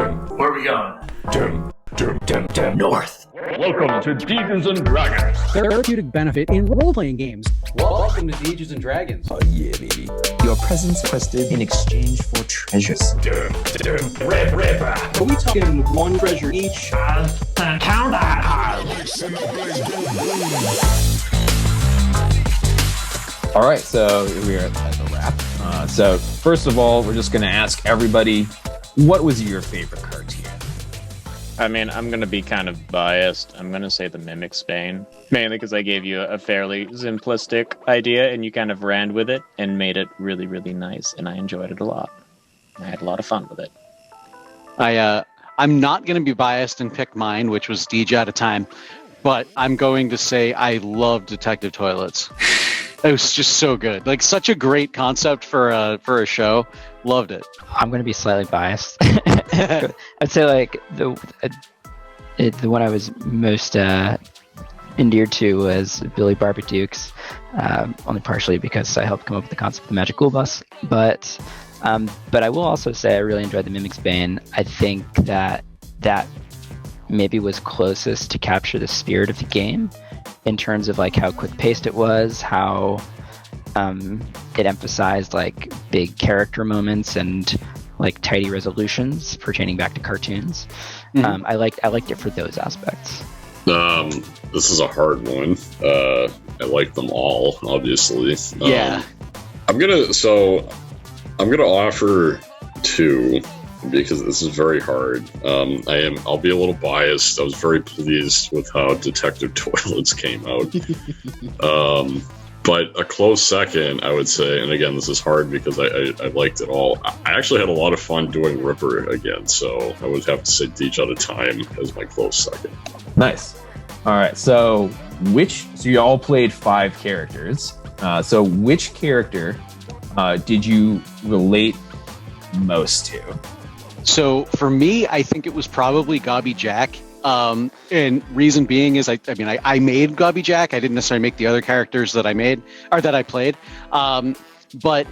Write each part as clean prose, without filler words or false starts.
Where are we going? North. Welcome to Dungeons and Dragons. Therapeutic benefit in role-playing games. Welcome to Dungeons and Dragons. Oh yeah, baby. Your presence quested in exchange for treasures. Red Ripper. Are we talking one treasure each? Count that. All right, so we're at the wrap. So first of all, we're just going to ask everybody, what was your favorite cartoon? I mean, I'm going to be kind of biased. I'm going to say the Mimic's Bane. Mainly because I gave you a fairly simplistic idea and you kind of ran with it and made it really, really nice. And I enjoyed it a lot. I had a lot of fun with it. I'm not going to be biased and pick mine, which was Deej at a time. But I'm going to say I love Detective Toilets. It was just so good. Like, such a great concept for a show. Loved it. I'm going to be slightly biased. I'd say like the one I was most endeared to was Billy Barbadukes, only partially because I helped come up with the concept of the Magic School Bus. But I will also say I really enjoyed the Mimic's Bane. I think that maybe was closest to capture the spirit of the game in terms of like how quick paced it was, how it emphasized like big character moments and like tidy resolutions pertaining back to cartoons. Mm-hmm. I liked it for those aspects. This is a hard one. I like them all, obviously. Yeah. I'm gonna offer two because this is very hard. I'll be a little biased. I was very pleased with how Detective Toilets came out. But a close second, I would say, and again, this is hard because I liked it all. I actually had a lot of fun doing Ripper again, so I would have to say Deej at a Time as my close second. Nice. All right, so you all played 5 characters. So which character did you relate most to? So for me, I think it was probably Gobby Jack. And reason being is, I made Gobby Jack. I didn't necessarily make the other characters that I made or that I played. But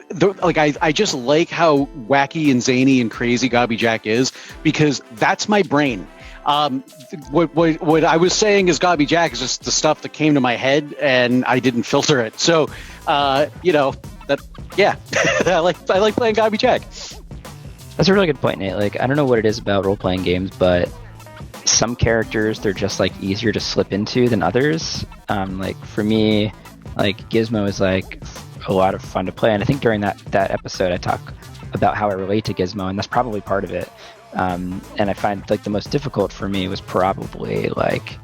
I just like how wacky and zany and crazy Gobby Jack is because that's my brain. What I was saying is Gobby Jack is just the stuff that came to my head and I didn't filter it. So, I like playing Gobby Jack. That's a really good point, Nate. Like, I don't know what it is about role-playing games, but some characters, they're just like easier to slip into than others. Like for me, like Gizmo is like a lot of fun to play. And I think during that episode, I talk about how I relate to Gizmo, and that's probably part of it. And I find like the most difficult for me was probably like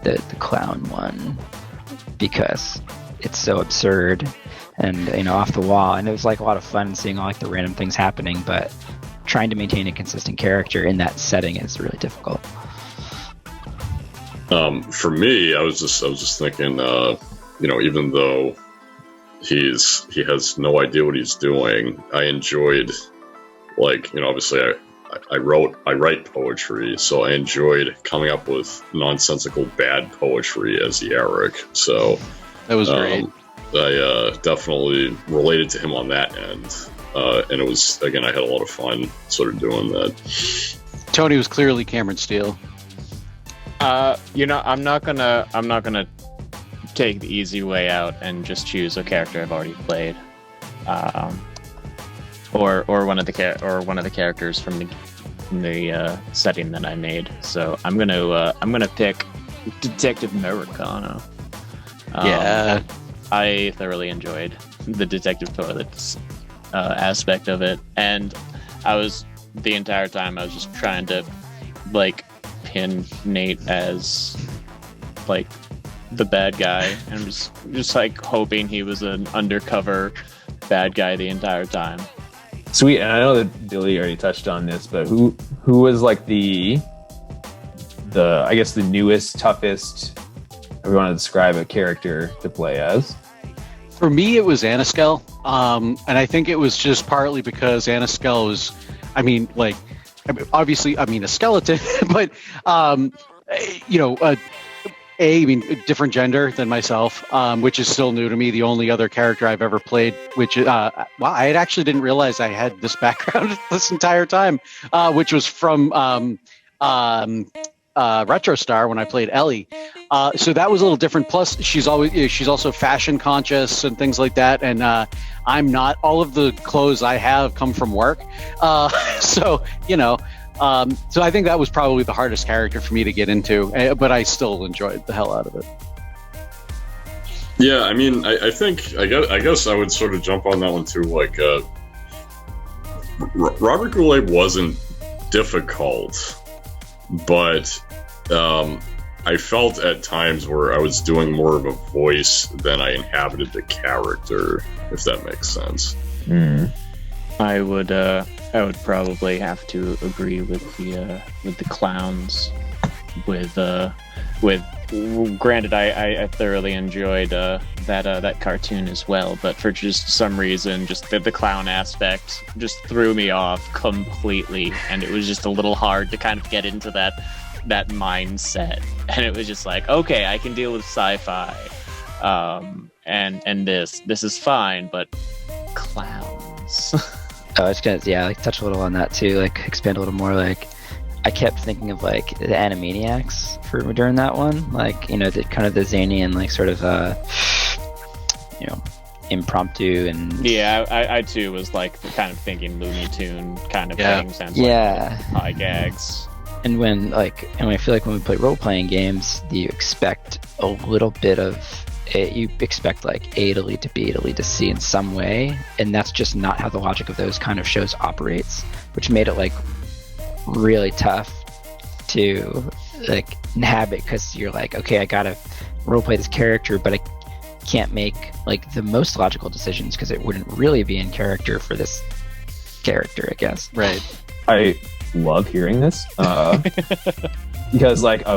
the clown one because it's so absurd and off the wall, and it was like a lot of fun seeing all like the random things happening, but trying to maintain a consistent character in that setting is really difficult. For me, I was just thinking, even though he has no idea what he's doing, I enjoyed, obviously I write poetry, so I enjoyed coming up with nonsensical bad poetry as Yarrick. So that was great. I definitely related to him on that end, and it was, again, I had a lot of fun sort of doing that. Tony was clearly Cameron Steele. I'm not gonna take the easy way out and just choose a character I've already played, or one of the characters from the setting that I made. So I'm gonna pick Detective Americano. Yeah. I thoroughly enjoyed the Detective Toilets aspect of it, and the entire time I was just trying to like pin Nate as like the bad guy, and just like hoping he was an undercover bad guy the entire time. Sweet, and I know that Billy already touched on this, but who was like the I guess the newest, toughest, if we want to describe a character to play as? For me, it was Anaskel, and I think it was just partly because Anaskel was, obviously, a skeleton, but I mean, a different gender than myself, which is still new to me. The only other character I've ever played, which I actually didn't realize I had this background this entire time, which was from RetroStar when I played Ellie. So that was a little different. Plus, she's also fashion conscious and things like that. And I'm not. All of the clothes I have come from work. So so I think that was probably the hardest character for me to get into, but I still enjoyed the hell out of it. Yeah, I mean, I guess I would sort of jump on that one too. Like, Robert Goulet wasn't difficult, but I felt at times where I was doing more of a voice than I inhabited the character, if that makes sense. I would probably have to agree with the clowns. Granted, I thoroughly enjoyed that cartoon as well, but for just some reason, just the clown aspect just threw me off completely, and it was just a little hard to kind of get into that mindset. And it was just like, okay, I can deal with sci-fi, and this is fine, but clowns. I was gonna touch a little on that too, like expand a little more. Like I kept thinking of like the Animaniacs during that one, like the kind of the zany and like sort of impromptu and I too was like kind of thinking Looney Tune kind of things and high gags. And when I feel like when we play role playing games, you expect a little bit of you expect like A to lead to B to lead to C in some way, and that's just not how the logic of those kind of shows operates, which made it like really tough to like inhabit, because you're like, okay, I gotta role play this character, but I can't make like the most logical decisions because it wouldn't really be in character for this character, I guess. Right. I love hearing this because like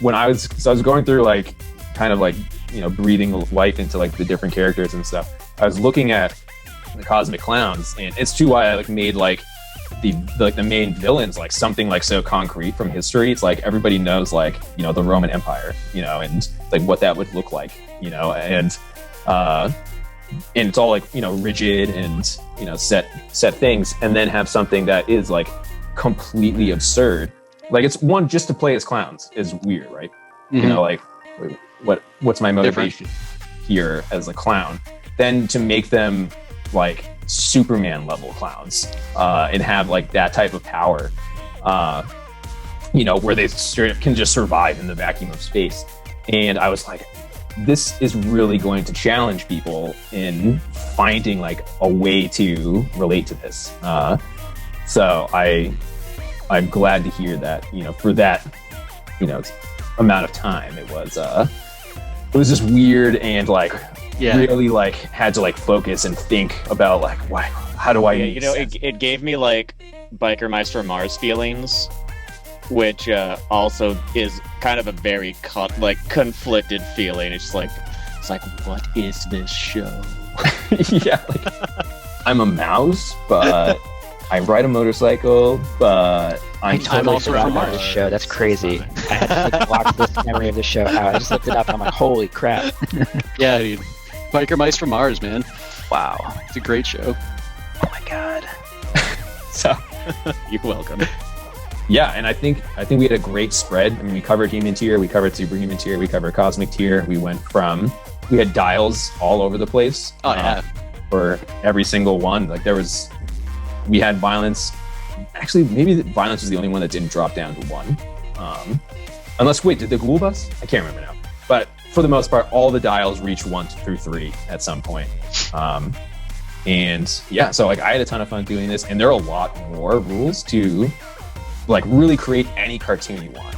when I was going through like kind of like breathing life into like the different characters and stuff, I was looking at the Cosmic Clowns, and it's too why I like made like the main villains like something like so concrete from history. It's like everybody knows like the Roman Empire, and like what that would look like, and it's all like rigid and set things, and then have something that is like completely absurd. Like it's one, just to play as clowns is weird, right? Mm-hmm. Like what's my motivation here as a clown? Then to make them like Superman level clowns and have like that type of power, where they can just survive in the vacuum of space. And I was like, this is really going to challenge people in finding like a way to relate to this. So I'm glad to hear that, for that, amount of time, it was just weird and like really like had to like focus and think about like how do I it gave me like Biker Mice from Mars feelings, which also is kind of a very conflicted feeling. It's like what is this show? Yeah, like I'm a mouse, but I ride a motorcycle, but I'm also from Mars. Show. That's crazy. I had to block this memory of the show out. I just looked it up and I'm like, holy crap. Yeah, dude. Biker Mice from Mars, man. Wow. It's a great show. Oh my god. So you're welcome. Yeah, and I think we had a great spread. I mean, we covered human tier, we covered superhuman tier, we covered cosmic tier. We had dials all over the place. Oh yeah. For every single one. Like we had violence. Actually, maybe violence was the only one that didn't drop down to 1. Unless, wait, did the Ghoul Bus? I can't remember now. But for the most part, all the dials reach 1 through 3 at some point. And yeah, so like I had a ton of fun doing this, and there are a lot more rules to like really create any cartoon you want.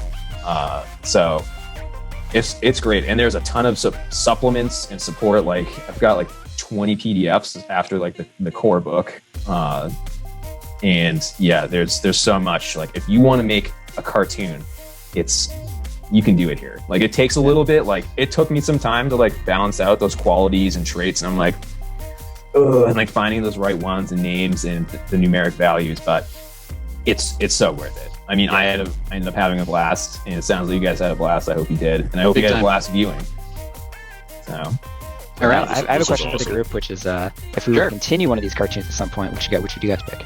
So it's great, and there's a ton of supplements and support. Like I've got like 20 PDFs after like the core book. And yeah, there's so much. Like if you want to make a cartoon, you can do it here. Like it takes a little bit. Like it took me some time to like balance out those qualities and traits, and I'm like, ugh, and like finding those right ones and names and the numeric values. But it's so worth it. I mean, I ended up having a blast, and it sounds like you guys had a blast. I hope you did, and I hope Big you had time. a blast viewing. So, All right. I have a This is question for the awesome. group, which is if we were Sure. to continue one of these cartoons at some point, which would you guys pick?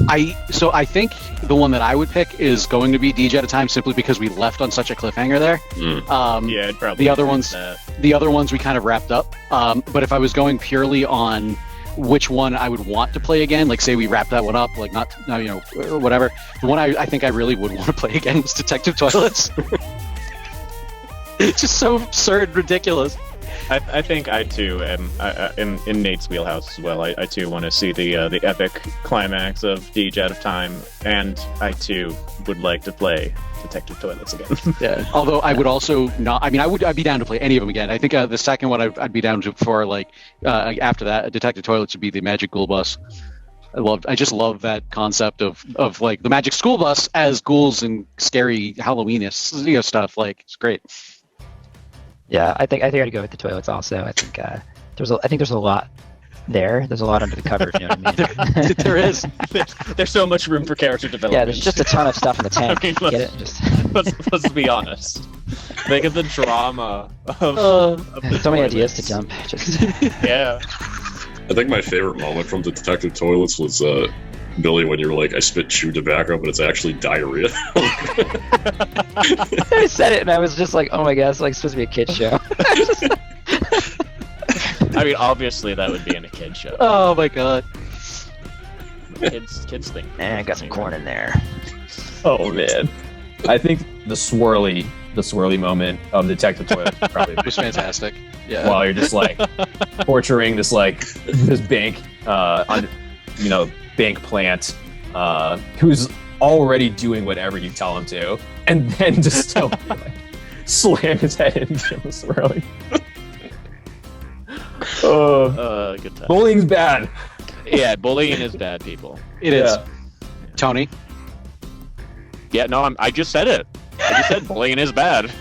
I think the one that I would pick is going to be DJ at a Time, simply because we left on such a cliffhanger there. Yeah, I'd probably The other agree ones- with that. The other ones we kind of wrapped up. But if I was going purely on which one I would want to play again, like say we wrapped that one up, like not or whatever, the one I think I really would want to play again was Detective Toilets. It's just so absurd, and ridiculous. I think I too am in Nate's wheelhouse as well. I too want to see the epic climax of Deej Out of Time, and I too would like to play Detective Toilets again. Yeah. Although I would also not. I mean, I'd be down to play any of them again. I think the second one I'd be down to for like after that, Detective Toilets would be the Magic Ghoul Bus. I just love that concept of like the Magic School Bus as ghouls and scary Halloweenish stuff. Like it's great. Yeah, I think I'd go with the toilets also. I think there's a lot there. There's a lot under the covers. You know what I mean? There is. There's so much room for character development. Yeah, there's just a ton of stuff in the tank. I mean, Get it? Just let's be honest. Think of the drama of the so many toilets. ideas to dump. Just Yeah. I think my favorite moment from the Detective Toilets was Billy, when you were like, I spit chew tobacco, but it's actually diarrhea. I said it, and I was just like, oh my god, it's like supposed to be a kid's show. I mean, obviously that would be in a kid show. Oh my god. Kids think. I got some corn in there. oh man, I think the swirly moment of Detective Toilet is probably It was fantastic. Yeah. while you're just like torturing this bank bank plant who's already doing whatever you tell him to, and then just still slam his head into the swirly. Good time. Bullying's bad. Yeah, bullying is bad, people. It is. Yeah. Tony. Yeah, no, I just said it. I just said bullying is bad.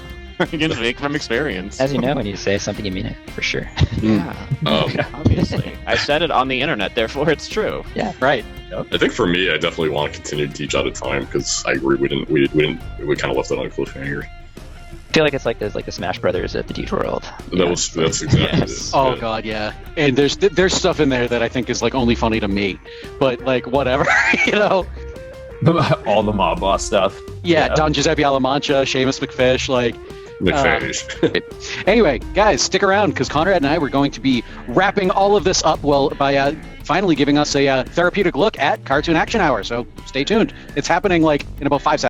I can speak from experience. As you know, when you say something, you mean it for sure. Yeah, Um, obviously. I said it on the internet, therefore it's true. Right. I think for me, I definitely want to continue to teach out of time because I agree we kind of left it on a cliffhanger. I feel like it's like the Smash Brothers at the Deej World. That's exactly Yes. it. Oh Yeah. god, yeah. And there's stuff in there that I think is like only funny to me, but like whatever, you know. All the mob boss stuff. Yeah, Yeah. Don Giuseppe Alamancha, Seamus McFish, like. McFanish. Anyway, guys, stick around because Conrad and I were going to be wrapping all of this up by finally giving us a therapeutic look at Cartoon Action Hour. So stay tuned. It's happening like in about 5 seconds.